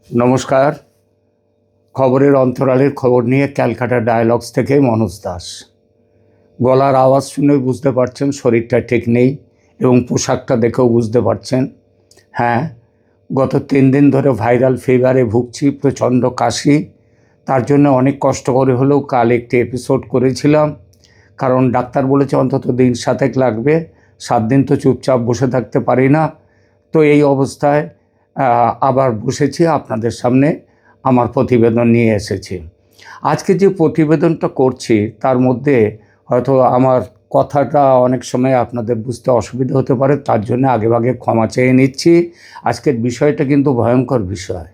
নমস্কার। খবরের অন্তরালের খবর নিয়ে ক্যালকাটা ডায়ালগস থেকে মনোজ দাস। গলার আওয়াজ শুনে বুঝতে পারছেন শরীরটা ঠিক নেই এবং পোশাকটা দেখেও বুঝতে পারছেন। হ্যাঁ, গত 3 দিন ধরে ভাইরাল ফিভারে ভুগছি, প্রচণ্ড কাশি। তার জন্য অনেক কষ্ট করে হলেও কাল একটি এপিসোড করেছিলাম, কারণ ডাক্তার বলেছে অন্তত দিন 7 লাগবে। 7 দিন তো চুপচাপ বসে থাকতে পারি না। তো এই অবস্থায় আবার বসেছি, আপনাদের সামনে আমার প্রতিবেদন নিয়ে এসেছি। আজকে যে প্রতিবেদনটা করছি তার মধ্যে হয়তো আমার কথাটা অনেক সময় আপনাদের বুঝতে অসুবিধা হতে পারে, তার জন্য আগেভাগে ক্ষমা চেয়ে নিচ্ছি। আজকের বিষয়টা কিন্তু ভয়ঙ্কর বিষয়।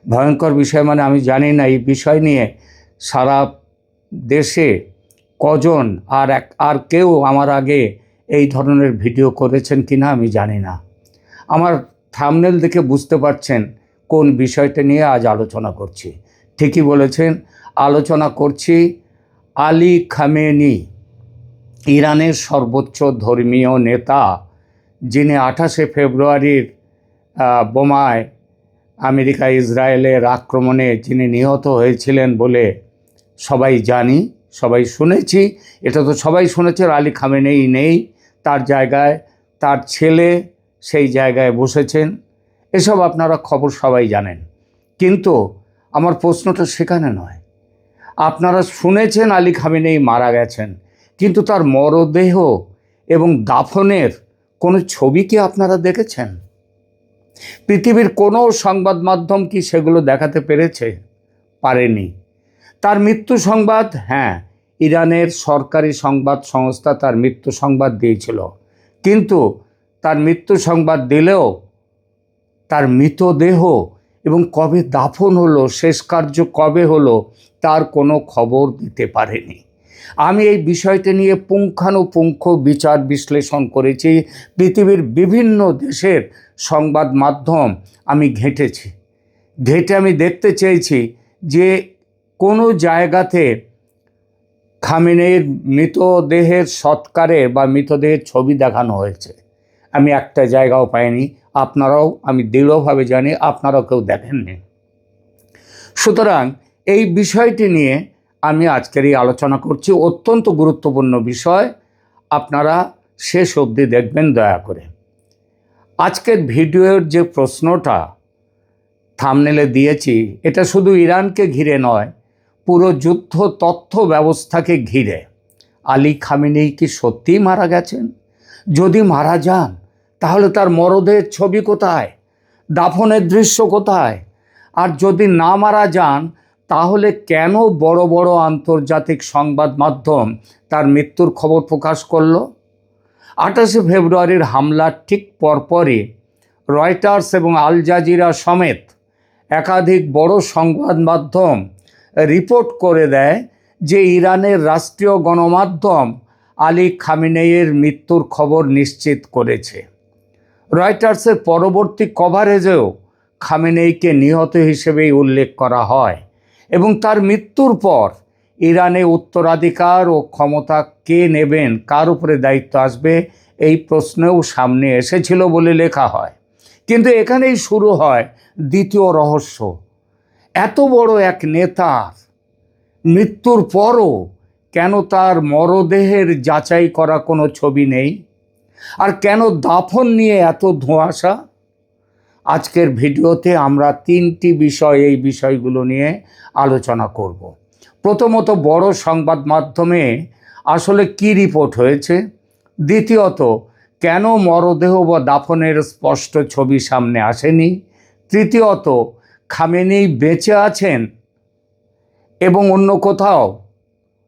ভয়ঙ্কর বিষয় মানে আমি জানি না এই বিষয় নিয়ে সারা দেশে কজন আর কেউ আমার আগে এই ধরনের ভিডিও করেছেন কিনা আমি জানি না। আমার থাম্বনেল দেখে বুঝতে পারছেন কোন বিষয়টা নিয়ে আজ আলোচনা করছি। ঠিকই বলেছেন, আলোচনা করছি আলী খামেনি, ইরানের সর্বোচ্চ ধর্মীয় নেতা, যিনি 28শে ফেব্রুয়ারির বোমায় আমেরিকা ইসরায়েলের আক্রমণে যিনি নিহত হয়েছিলেন বলে সবাই জানি, সবাই শুনেছি। এটা তো সবাই শুনেছে, আলী খামেনি নেই, তার জায়গায় তার ছেলে সেই জায়গায় বসেছেন। এসব আপনারা খবর সবাই জানেন, কিন্তু আমার প্রশ্নটা সেখানে নয়। আপনারা শুনেছেন আলী খামেনি মারা গেছেন, কিন্তু তার মরদেহ এবং দাফনের কোনো ছবি কি আপনারা দেখেছেন? পৃথিবীর কোনো সংবাদ মাধ্যম কি সেগুলো দেখাতে পেরেছে? পারেনি। তার মৃত্যু সংবাদ, হ্যাঁ, ইরানের সরকারি সংবাদ সংস্থা তার মৃত্যু সংবাদ দিয়েছিল, কিন্তু তার মৃত্যু সংবাদ দিলেও তার মৃতদেহ এবং কবে দাফন হলো, শেষ কার্য কবে হলো, তার কোনো খবর দিতে পারেনি। আমি এই বিষয়টি নিয়ে পুঙ্খানুপুঙ্খ বিচার বিশ্লেষণ করেছি। পৃথিবীর বিভিন্ন দেশের সংবাদ মাধ্যম আমি ঘেঁটে আমি দেখতে চেয়েছি যে কোনো জায়গাতে খামেনির মৃতদেহের সৎকারে বা মৃতদেহের ছবি দেখানো হয়েছে। আমি একটা জায়গাও পাইনি। আপনারাও, আমি দৃঢ়ভাবে জানি, আপনারাও কেউ দেখেননি। সুতরাং এই বিষয়টি নিয়ে আমি আজকের এই আলোচনা করছি। অত্যন্ত গুরুত্বপূর্ণ বিষয়, আপনারা শেষ অবধি দেখবেন দয়া করে। আজকের ভিডিওর যে প্রশ্নটা থাম্বনেলে দিয়েছি, এটা শুধু ইরানকে ঘিরে নয়, পুরো যুদ্ধ তথ্য ব্যবস্থাকে ঘিরে। আলী খামেনি কি সত্যিই মারা গেছেন? যদি মারা যান তাহলে তার মরদেহের ছবি কোথায়, দাফনের দৃশ্য কোথায়? আর যদি না মারা যান তাহলে কেন বড় বড় আন্তর্জাতিক সংবাদ মাধ্যম তার মৃত্যুর খবর প্রকাশ করলো? 28শে ফেব্রুয়ারির হামলার ঠিক পরপরই রয়টার্স এবং আল জাজিরা সমেত একাধিক বড় সংবাদ মাধ্যম রিপোর্ট করে দেয় যে ইরানের রাষ্ট্রীয় গণমাধ্যম আলী খামেনির মৃত্যুর খবর নিশ্চিত করেছে। রয়টার্সের পরবর্তী কভারেজেও খামেনিকে নিহত হিসেবেই উল্লেখ করা হয় এবং তার মৃত্যুর পর ইরানে উত্তরাধিকার ও ক্ষমতা কে নেবেন, কার উপরে দায়িত্ব আসবে, এই প্রশ্নও সামনে এসেছিল বলে লেখা হয়। কিন্তু এখানেই শুরু হয় দ্বিতীয় রহস্য। এত বড় এক নেতার মৃত্যুর পরও কেন তার মরদেহের যাচাই করা কোনো ছবি নেই? আর কেন দাফন নিয়ে এত ধোঁয়াশা? আজকের ভিডিওতে আমরা 3টি বিষয়, এই বিষয়গুলো নিয়ে আলোচনা করব। প্রথমত, বড় সংবাদ মাধ্যমে আসলে কি রিপোর্ট হয়েছে। দ্বিতীয়ত, কেন মরদেহ বা দাফনের স্পষ্ট ছবি সামনে আসেনি। তৃতীয়ত, খামেনি বেঁচে আছেন এবং অন্য কোথাও,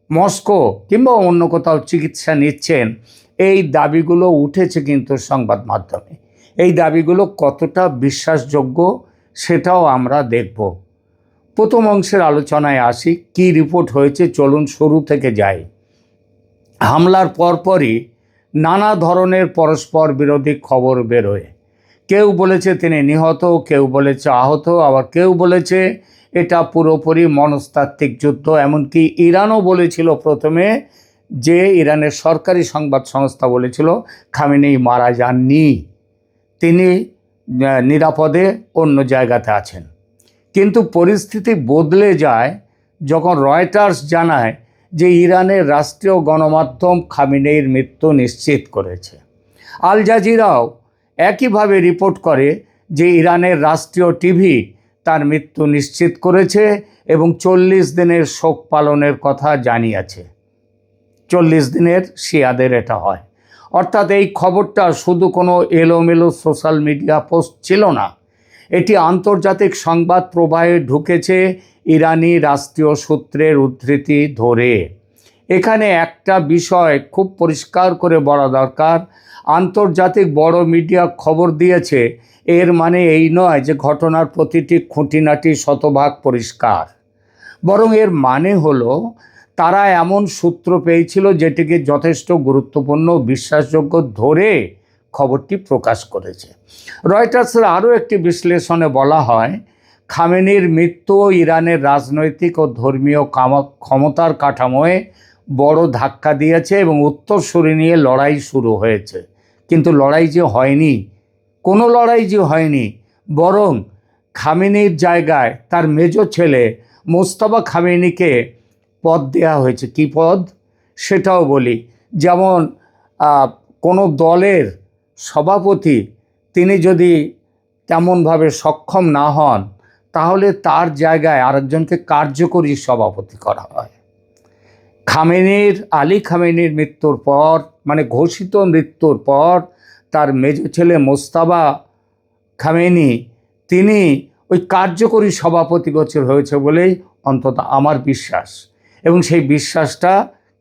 মস্কো কিংবা অন্য কোথাও চিকিৎসা নিচ্ছেন, এই দাবিগুলো উঠেছে কিন্তু সংবাদ মাধ্যমে। এই দাবিগুলো কতটা বিশ্বাসযোগ্য সেটাও আমরা দেখব। প্রথম অংশের আলোচনায় আসি, কি রিপোর্ট হয়েছে চলুন শুরু থেকে যাই। হামলার পরপরই নানা ধরনের পরস্পর বিরোধী খবর বেরোয়। কেউ বলেছে তিনি নিহত, কেউ বলেছে আহত, আবার কেউ বলেছে এটা পুরোপুরি মনস্তাত্ত্বিক যুদ্ধ। এমনকি ইরানও বলেছিল প্রথমে, যে ইরানের সরকারি সংবাদ সংস্থা বলেছিল খামেনি মারা যাননি, তিনি নিরাপদে অন্য জায়গাতে আছেন। কিন্তু পরিস্থিতি বদলে যায় যখন রয়টার্স জানায় যে ইরানের রাষ্ট্রীয় গণমাধ্যম খামেনেইর মৃত্যু নিশ্চিত করেছে। আল জাজিরাও একইভাবে রিপোর্ট করে যে ইরানের রাষ্ট্রীয় টিভি তার মৃত্যু নিশ্চিত করেছে এবং 40 দিনের শোক পালনের কথা জানিয়েছে। 40 দিনের শিয়াদের এটা হয়। অর্থাৎ এই খবরটা শুধু কোনো এলোমেলো সোশ্যাল মিডিয়া পোস্ট ছিল না, এটি আন্তর্জাতিক সংবাদ প্রবাহে ঢুকেছে ইরানি রাষ্ট্রীয় সূত্রের উদ্ধৃতি ধরে। এখানে একটা বিষয় খুব পরিষ্কার করে বলা দরকার, আন্তর্জাতিক বড় মিডিয়া খবর দিয়েছে এর মানে এই নয় যে ঘটনার প্রতিটি খুঁটিনাটি শতভাগ পরিষ্কার, বরং এর মানে হলো তারা এমন সূত্র পেয়েছিল যেটিকে যথেষ্ট গুরুত্বপূর্ণ বিশ্বাসযোগ্য ধরে খবরটি প্রকাশ করেছে। রয়টার্সের আরও একটি বিশ্লেষণে বলা হয়, খামেনির মৃত্যু ইরানের রাজনৈতিক ও ধর্মীয় ক্ষমতার কাঠামোয় বড় ধাক্কা দিয়েছে এবং উত্তরসূরি নিয়ে লড়াই শুরু হয়েছে। কিন্তু লড়াই যে হয়নি, কোনো লড়াই যে হয়নি, বরং খামেনির জায়গায় তার মেজ ছেলে মোস্তফা খামেনিকে পদ দেওয়া হয়েছে। কী পদ সেটাও বলি। যেমন কোনো দলের সভাপতি তিনি যদি তেমনভাবে সক্ষম না হন, তাহলে তার জায়গায় আরেকজনকে কার্যকরী সভাপতি করা হয়। আলী খামেনির মৃত্যুর পর, মানে ঘোষিত মৃত্যুর পর, তার মেজ ছেলে মোস্তফা খামেনি তিনি ওই কার্যকরী সভাপতি গোচর হয়েছে বলেই অন্তত আমার বিশ্বাস, এবং সেই বিশ্বাসটা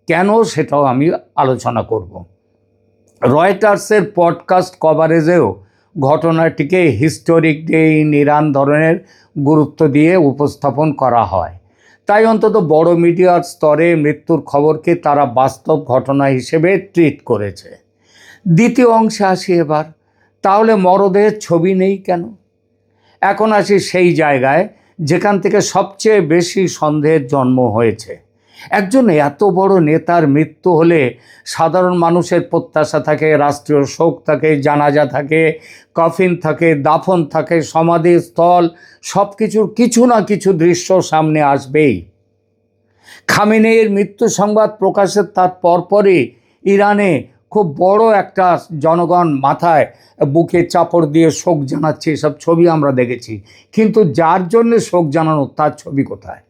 কেন সেটাও আমি আলোচনা করব। রয়টার্সের পডকাস্ট কভারেজেও ঘটনাটিকে হিস্টোরিক ডে ইন ইরান ধরনের গুরুত্ব দিয়ে উপস্থাপন করা হয়। তাই অন্তত বড় মিডিয়ার স্তরে মৃত্যুর খবরকে তারা বাস্তব ঘটনা হিসেবে ট্রিট করেছে। দ্বিতীয় অংশে আসি এবার, তাহলে মরদেহের ছবি নেই কেন? এখন আসি সেই জায়গায় যেখান থেকে সবচেয়ে বেশি সন্দেহের জন্ম হয়েছে। একজন এত বড় নেতার মৃত্যু হলে সাধারণ মানুষের প্রত্যাশা থাকে, রাষ্ট্রীয় শোক থাকে, জানাজা থাকে, কফিন থাকে, দাফন থাকে, সমাধিস্থল, সব কিছুর কিছু না কিছু দৃশ্য সামনে আসবেই। খামেনেইর মৃত্যু সংবাদ প্রকাশের তার পরপরই ইরানে খুব বড় একটা জনগণ মাথায় বুকে চাপড় দিয়ে শোক জানাচ্ছে, এসব ছবি আমরা দেখেছি। কিন্তু যার জন্য শোক জানানো তার ছবি কোথায়?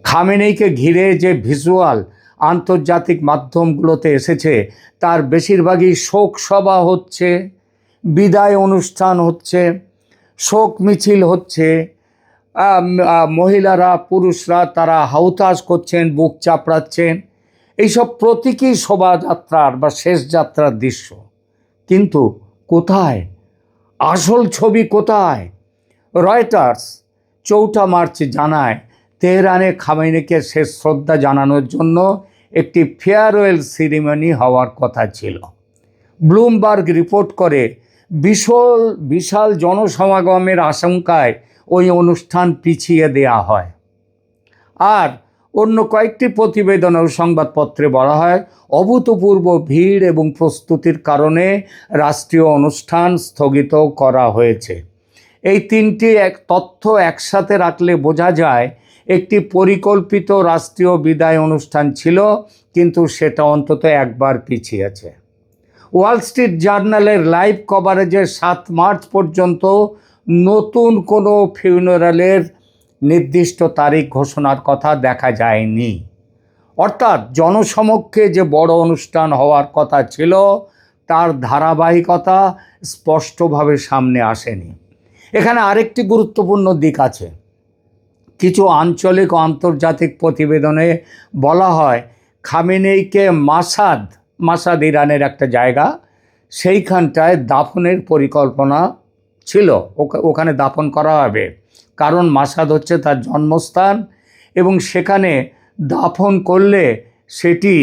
খামেনেইকে ঘিরে যে ভিজুয়াল আন্তর্জাতিক মাধ্যমগুলোতে এসেছে তার বেশিরভাগই শোক সভা হচ্ছে, বিদায় অনুষ্ঠান হচ্ছে, শোক মিছিল হচ্ছে, মহিলারা পুরুষরা তারা হাউতাস করছেন, বুক চাপড়াচ্ছেন, এইসব প্রতীকী শোভাযাত্রার বা শেষ যাত্রার দৃশ্য। কিন্তু কোথায় আসল ছবি? কোথায়? রয়টার্স 4 মার্চ জানায় তেহরানে খামেনিকে শেষ শ্রদ্ধা জানানোর জন্য একটি ফেয়ারওয়েল সেরিমনি হওয়ার কথা ছিল। ব্লুমবার্গ রিপোর্ট করে বিশাল জনসমাগমের আশঙ্কায় ওই অনুষ্ঠান পিছিয়ে দেয়া হয়। আর অন্য কয়েকটি প্রতিবেদন ও সংবাদপত্রে বলা হয় অভূতপূর্ব ভিড় এবং প্রস্তুতির কারণে রাষ্ট্রীয় অনুষ্ঠান স্থগিত করা হয়েছে। এই তিনটি তথ্য একসাথে রাখলে বোঝা যায় একটি পরিকল্পিত রাষ্ট্রীয় বিদায় অনুষ্ঠান ছিল, কিন্তু সেটা অন্তত একবার পিছিয়েছে। ওয়াল স্ট্রিট জার্নালের লাইভ কভারেজে 7 মার্চ পর্যন্ত নতুন কোনো ফিউনারালের নির্দিষ্ট তারিখ ঘোষণার কথা দেখা যায়নি। অর্থাৎ জনসমক্ষে যে বড় অনুষ্ঠান হওয়ার কথা ছিল তার ধারাবাহিকতা স্পষ্টভাবে সামনে আসেনি। এখানে আরেকটি গুরুত্বপূর্ণ দিক আছে। কিছু আঞ্চলিক ও আন্তর্জাতিক প্রতিবেদনে বলা হয় খামেনেইকে মাসাদ ইরানের একটা জায়গা, সেইখানটায় দাফনের পরিকল্পনা ছিল, ওখানে দাফন করা হবে, কারণ মাসাদ হচ্ছে তার জন্মস্থান এবং সেখানে দাফন করলে সেটি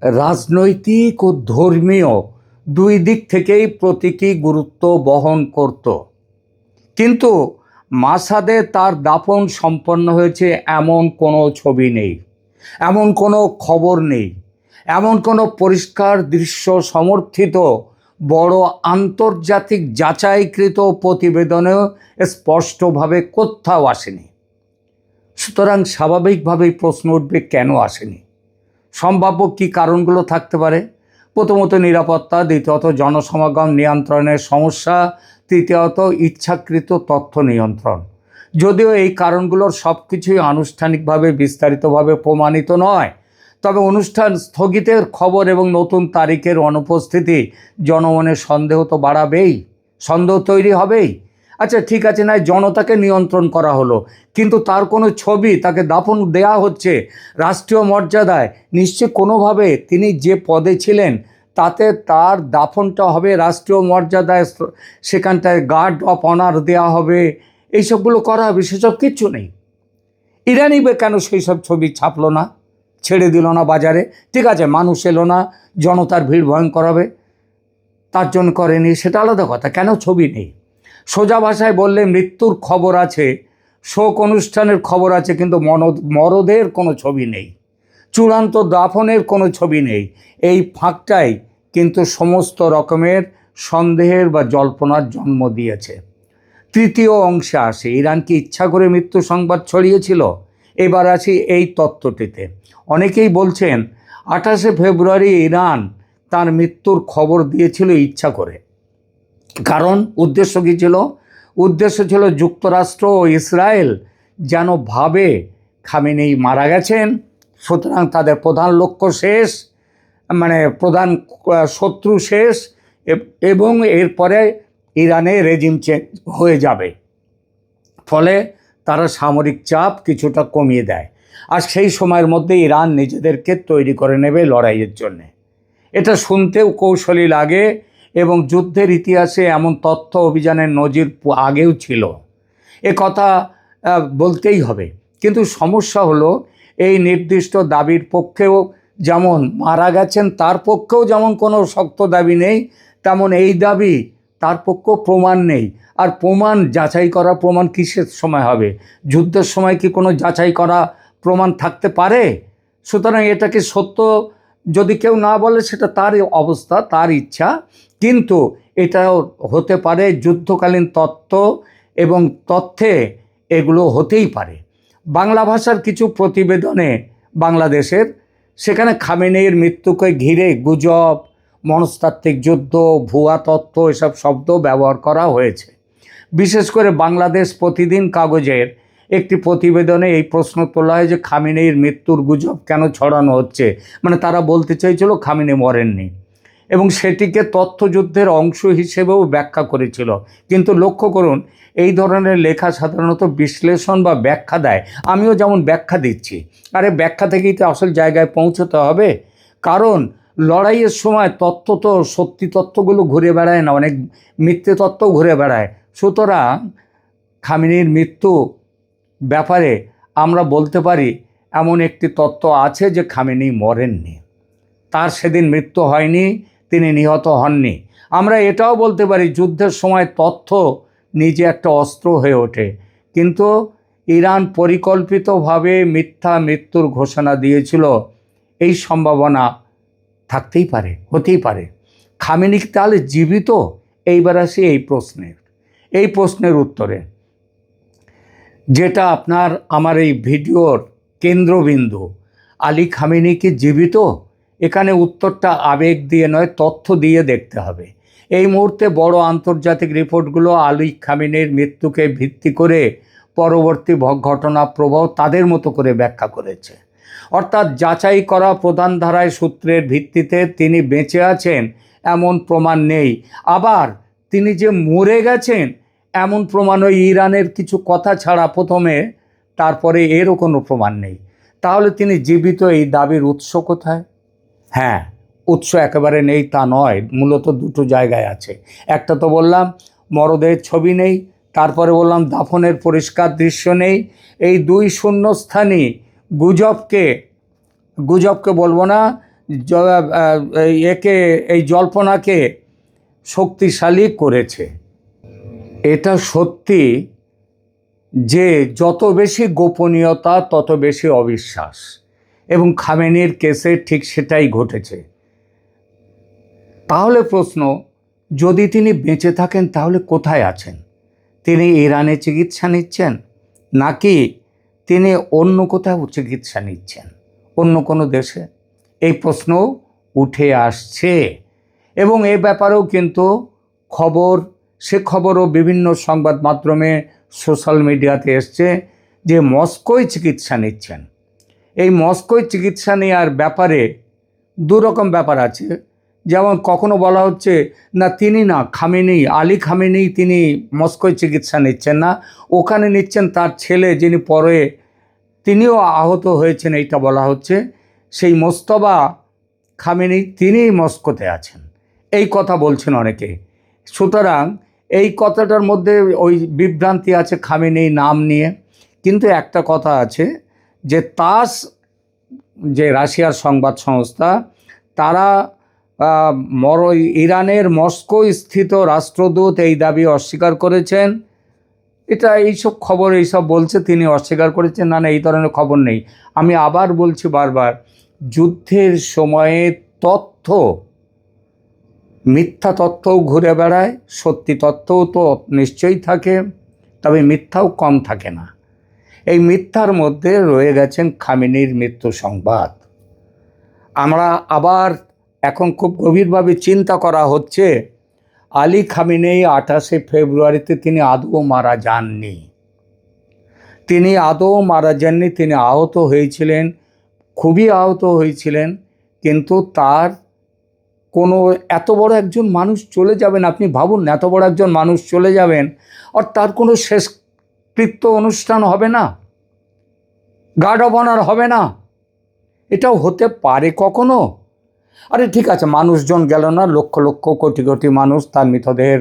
রাজনৈতিক ও ধর্মীয় দুই দিক থেকেই প্রতীকী গুরুত্ব বহন করত। কিন্তু মাসাদে তার দাফন সম্পন্ন হয়েছে এমন কোনো ছবি নেই, এমন কোনো খবর নেই, এমন কোনো পরিষ্কার দৃশ্য সমর্থিত বড় আন্তর্জাতিক যাচাইকৃত প্রতিবেদনেও স্পষ্টভাবে কোথাও আসেনি। সুতরাং স্বাভাবিকভাবেই প্রশ্ন উঠবে, কেন আসেনি? সম্ভাব্য কী কারণগুলো থাকতে পারে? প্রথমত নিরাপত্তা, দ্বিতীয়ত জনসমাগম নিয়ন্ত্রণের সমস্যা, তৃতীয়ত ইচ্ছাকৃত তথ্য নিয়ন্ত্রণ। যদিও এই কারণগুলোর সব কিছুই আনুষ্ঠানিকভাবে বিস্তারিতভাবে প্রমাণিত নয়, তবে অনুষ্ঠান স্থগিতের খবর এবং নতুন তারিখের অনুপস্থিতি জনমনে সন্দেহ তো বাড়াবেই, সন্দেহ তৈরি হবেই। আচ্ছা ঠিক আছে, নয় জনতাকে নিয়ন্ত্রণ করা হলো, কিন্তু তার কোনো ছবি, তাকে দাফন দেয়া হচ্ছে রাষ্ট্রীয় মর্যাদায়, নিশ্চয় কোনোভাবে তিনি যে পদে ছিলেন তাতে তার দাফনটা হবে রাষ্ট্রীয় মর্যাদায়, সেখানটায় গার্ড অফ অনার দেওয়া হবে, এইসবগুলো করা হবে, সেসব কিচ্ছু নেই। ইরানি কেন সেই সব ছবি ছাপলো না, ছেড়ে দিল না বাজারে? ঠিক আছে, মানুষ এলো না, জনতার ভিড় ভয়ঙ্কর হবে, তার জন্য করেনি, সেটা আলাদা কথা। কেন ছবি নেই? সোজা ভাষায় বললে মৃত্যুর খবর আছে, শোক অনুষ্ঠানের খবর আছে, কিন্তু মরদেহের কোনো ছবি নেই, চূড়ান্ত দাফনের কোনো ছবি নেই। এই ফাঁকটাই কিন্তু সমস্ত রকমের সন্দেহের বা জল্পনার জন্ম দিয়েছে। তৃতীয় অংশে আসে, ইরান কি ইচ্ছা করে মৃত্যু সংবাদ ছড়িয়েছিল? এবার আসি এই তত্ত্বটিতে। অনেকেই বলছেন 28শে ফেব্রুয়ারি ইরান তার মৃত্যুর খবর দিয়েছিল ইচ্ছা করে। কারণ উদ্দেশ্য কী ছিল? উদ্দেশ্য ছিল যুক্তরাষ্ট্র ও ইসরায়েল যেন ভাবে খামেনেই মারা গেছেন, সুতরাং তাদের প্রধান লক্ষ্য শেষ, মানে প্রধান শত্রু শেষ, এবং এরপরে ইরানে রেজিম চেঞ্জ হয়ে যাবে। ফলে তারা সামরিক চাপ কিছুটা কমিয়ে দেয়, আর সেই সময়ের মধ্যে ইরান নিজেদেরকে তৈরি করে নেবে লড়াইয়ের জন্যে। এটা শুনতেও কৌশলী লাগে, এবং যুদ্ধের ইতিহাসে এমন তথ্য অভিযানের নজির আগেও ছিল, এ কথা বলতেই হবে। কিন্তু সমস্যা হলো, এই নির্দিষ্ট দাবির পক্ষেও যেমন মারা গেছেন তার পক্ষেও যেমন কোনো শক্ত দাবি নেই, তেমন এই দাবি তার পক্ষেও প্রমাণ নেই। আর প্রমাণ যাচাই করা, প্রমাণ কিসের সময় হবে? যুদ্ধের সময় কি কোনো যাচাই করা প্রমাণ থাকতে পারে? সুতরাং এটাকে সত্য যদি কেউ না বলে, সেটা তার অবস্থা, তার ইচ্ছা, কিন্তু এটাও হতে পারে যুদ্ধকালীন তত্ত্ব, এবং তথ্যে এগুলো হতেই পারে। বাংলা ভাষার কিছু প্রতিবেদনে বাংলাদেশের, সেখানে খামেনেইর মৃত্যুকে ঘিরে গুজব, মনস্তাত্ত্বিক যুদ্ধ, ভুয়া তথ্য, এসব শব্দ ব্যবহার করা হয়েছে। বিশেষ করে বাংলাদেশ প্রতিদিন কাগজের একটি প্রতিবেদনে এই প্রশ্ন তোলা হয় যে খামেনেইর মৃত্যুর গুজব কেন ছড়ানো হচ্ছে। মানে তারা বলতে চাইছিল খামেনেই মরেননি, এবং সেটিকে তথ্যযুদ্ধের অংশ হিসেবেও ব্যাখ্যা করেছিল। কিন্তু লক্ষ্য করুন, এই ধরনের লেখা সাধারণত বিশ্লেষণ বা ব্যাখ্যা দেয়। আমিও যেমন ব্যাখ্যা দিচ্ছি, আরে ব্যাখ্যা থেকেই তো আসল জায়গায় পৌঁছতে হবে। কারণ লড়াইয়ের সময় তথ্য তো সত্যি তথ্যগুলো ঘুরে বেড়ায় না, অনেক মিথ্যে তথ্যও ঘুরে বেড়ায়। সুতরাং খামেনেইর মৃত্যু ব্যাপারে আমরা বলতে পারি এমন একটি তথ্য আছে যে খামেনেই মরেননি, তার সেদিন মৃত্যু হয়নি, তিনি নিহত হননি। আমরা এটাও বলতে পারি যুদ্ধের সময় তথ্য নিজে একটা অস্ত্র হয়ে ওঠে, কিন্তু ইরান পরিকল্পিতভাবে মিথ্যা মৃত্যুর ঘোষণা দিয়েছিল, এই সম্ভাবনা থাকতেই পারে, হতেই পারে। খামেনি তাহলে জীবিত? এইবার আসি এই প্রশ্নের উত্তরে, যেটা আপনার আমার এই ভিডিওর কেন্দ্রবিন্দু। আলী খামেনি কি জীবিত? এখানে উত্তরটা আবেগ দিয়ে নয়, তথ্য দিয়ে দেখতে হবে। এই মুহূর্তে বড় আন্তর্জাতিক রিপোর্টগুলো আলী খামেনির মৃত্যুকে ভিত্তি করে পরবর্তী ঘটনা প্রবাহ তাদের মতো করে ব্যাখ্যা করেছে। অর্থাৎ যাচাই করা প্রধান ধারায় সূত্রের ভিত্তিতে তিনি বেঁচে আছেন এমন প্রমাণ নেই, আবার তিনি যে মরে গেছেন এমন প্রমাণ ওই ইরানের কিছু কথা ছাড়া প্রথমে, তারপরে এরও কোনো প্রমাণ নেই। তাহলে তিনি জীবিত, এই দাবির উৎস কোথায়? হ্যাঁ, উৎস একেবারে নেই তা নয়, মূলত দুটো জায়গায় আছে। একটা তো বললাম মরদেহের ছবি নেই, তারপরে বললাম দাফনের পরিষ্কার দৃশ্য নেই। এই দুই শূন্যস্থানই গুজবকে বলবো না, এই জল্পনাকে শক্তিশালী করেছে। এটা সত্যি যে যত বেশি গোপনীয়তা তত বেশি অবিশ্বাস, এবং খামেনির কেসে ঠিক সেটাই ঘটেছে। তাহলে প্রশ্ন, যদি তিনি বেঁচে থাকেন তাহলে কোথায় আছেন? তিনি ইরানে চিকিৎসা নিচ্ছেন, নাকি তিনি অন্য কোথাও চিকিৎসা নিচ্ছেন, অন্য কোনো দেশে? এই প্রশ্নও উঠে আসছে এবং এ ব্যাপারেও কিন্তু খবরও বিভিন্ন সংবাদ মাধ্যমে, সোশ্যাল মিডিয়াতে এসছে যে মস্কোয় চিকিৎসা নিচ্ছেন। এই মস্কোয় চিকিৎসা নেওয়ার ব্যাপারে দুরকম ব্যাপার আছে। যেমন কখনো বলা হচ্ছে না, তিনি না, খামেনেই, আলী খামেনেই তিনি মস্কোয় চিকিৎসা নিচ্ছেন না, ওখানে নিচ্ছেন তার ছেলে, যিনি পরে তিনিও আহত হয়েছেন এইটা বলা হচ্ছে। সেই মোস্তফা খামেনি তিনিই মস্কোতে আছেন, এই কথা বলছেন অনেকে। সুতরাং এই কথাটার মধ্যে ওই বিভ্রান্তি আছে খামেনি নাম নিয়ে। কিন্তু একটা কথা আছে যে তাস, যে রাশিয়ার সংবাদ সংস্থা, তারা ইরানের মস্কো স্থিত রাষ্ট্রদূত এই দাবি অস্বীকার করেছেন। এটা এইসব খবর এইসব বলছে, তিনি অস্বীকার করেছেন, না না এই ধরনের খবর নেই। আমি আবার বলছি বারবার, যুদ্ধের সময়ে তথ্য, মিথ্যা তথ্যও ঘুরে বেড়ায়, সত্যি তথ্যও তো নিশ্চয়ই থাকে, তবে মিথ্যাও কম থাকে না। এই মিথ্যার মধ্যে রয়ে গেছেন খামেনির মৃত্যু সংবাদ। আমরা আবার এখন খুব গভীরভাবে চিন্তা করা হচ্ছে, আলী খামেনি 28শে ফেব্রুয়ারিতে তিনি আদৌ মারা যাননি। তিনি আদৌ মারা যাননি, তিনি আহত হয়েছিলেন, খুবই আহত হয়েছিলেন। কিন্তু তার কোনো, এত বড় একজন মানুষ চলে যাবেন, আপনি ভাবুন, এত বড় একজন মানুষ চলে যাবেন আর তার কোনো শেষকৃত্য অনুষ্ঠান হবে না, গার্ড অফ অনার হবে না, এটাও হতে পারে কখনো? আরে ঠিক আছে, মানুষজন গেল না, লক্ষ লক্ষ কোটি কোটি মানুষ তার মৃতদেহের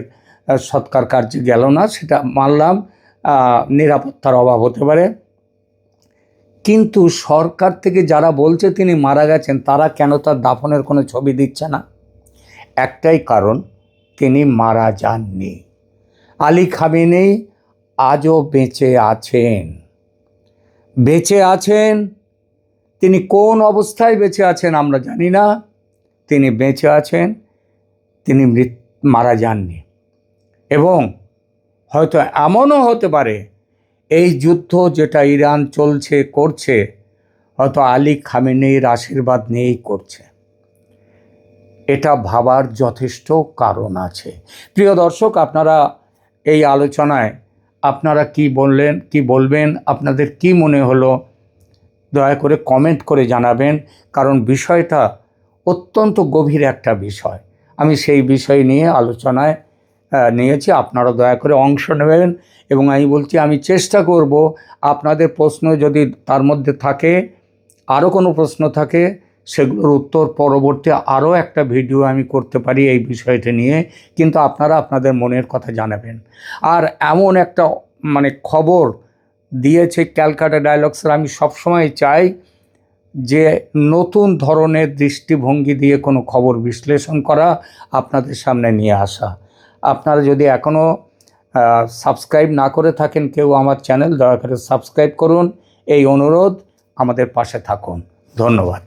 সৎকার কার্যে গেল না, সেটা মানলাম, নিরাপত্তার অভাব হতে পারে। কিন্তু সরকার থেকে যারা বলছে তিনি মারা গেছেন, তারা কেন তার দাফনের কোনো ছবি দিচ্ছে না? একটাই কারণ, তিনি মারা যাননি। আলী খামেনি আজও বেঁচে আছেন, বেঁচে আছেন। তিনি কোন অবস্থায় বেঁচে আছেন আমরা জানি না, তিনি বেঁচে আছেন, তিনি মারা যাননি। এবং হয়তো এমনও হতে পারে এই যুদ্ধ যেটা ইরান করছে, হয়তো আলী খামেনির আশীর্বাদ নিয়েই করছে। এটা ভাবার যথেষ্ট কারণ আছে। প্রিয় দর্শক, আপনারা এই আলোচনায় আপনারা কি বলবেন, আপনাদের কি মনে হলো, দয়া করে কমেন্ট করে জানাবেন। কারণ বিষয়টা অত্যন্ত গভীর একটা বিষয়, আমি সেই বিষয় নিয়ে আলোচনায় নিয়েছি। আপনারা দয়া করে অংশ নেবেন এবং আমি বলছি, আমি চেষ্টা করব আপনাদের প্রশ্ন যদি তার মধ্যে থাকে, আরও কোনো প্রশ্ন থাকে, সেগুলোর উত্তর পরবর্তী আরও একটা ভিডিও আমি করতে পারি এই বিষয়টা নিয়ে। কিন্তু আপনারা আপনাদের মনের কথা জানাবেন। আর এমন একটা খবর দিয়েছে ক্যালকাটা ডায়ালগসের, আমি সবসময় চাই যে নতুন ধরনের দৃষ্টিভঙ্গি দিয়ে কোনো খবর বিশ্লেষণ করা, আপনাদের সামনে নিয়ে আসা। আপনারা যদি এখনও সাবস্ক্রাইব না করে থাকেন কেউ আমার চ্যানেল, দয়া করে সাবস্ক্রাইব করুন, এই অনুরোধ, আমাদের পাশে থাকুন। ধন্যবাদ।